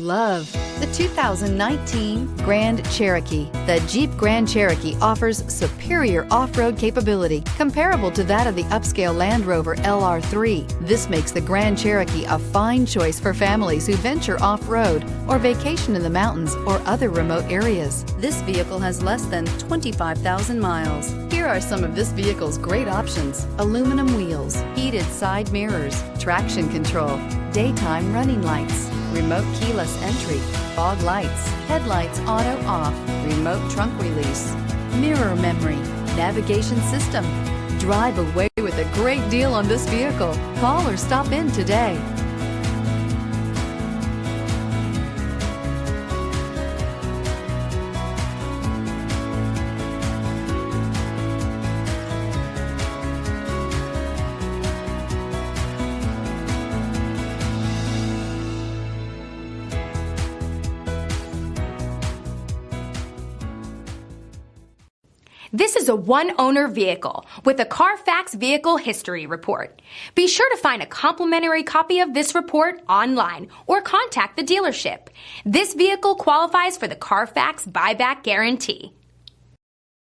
Love the 2019 Grand Cherokee. The Jeep Grand Cherokee offers superior off-road capability comparable to that of the upscale Land Rover LR3. This makes the Grand Cherokee a fine choice for families who venture off-road or vacation in the mountains or other remote areas. This vehicle has less than 25,000 miles. Here are some of this vehicle's great options: aluminum wheels, heated side mirrors, traction control, daytime running lights, remote keyless entry, fog lights, headlights auto off, remote trunk release, mirror memory, navigation system. Drive away with a great deal on this vehicle. Call or stop in today. This is a one-owner vehicle with a Carfax Vehicle History Report. Be sure to find a complimentary copy of this report online or contact the dealership. This vehicle qualifies for the Carfax buyback guarantee.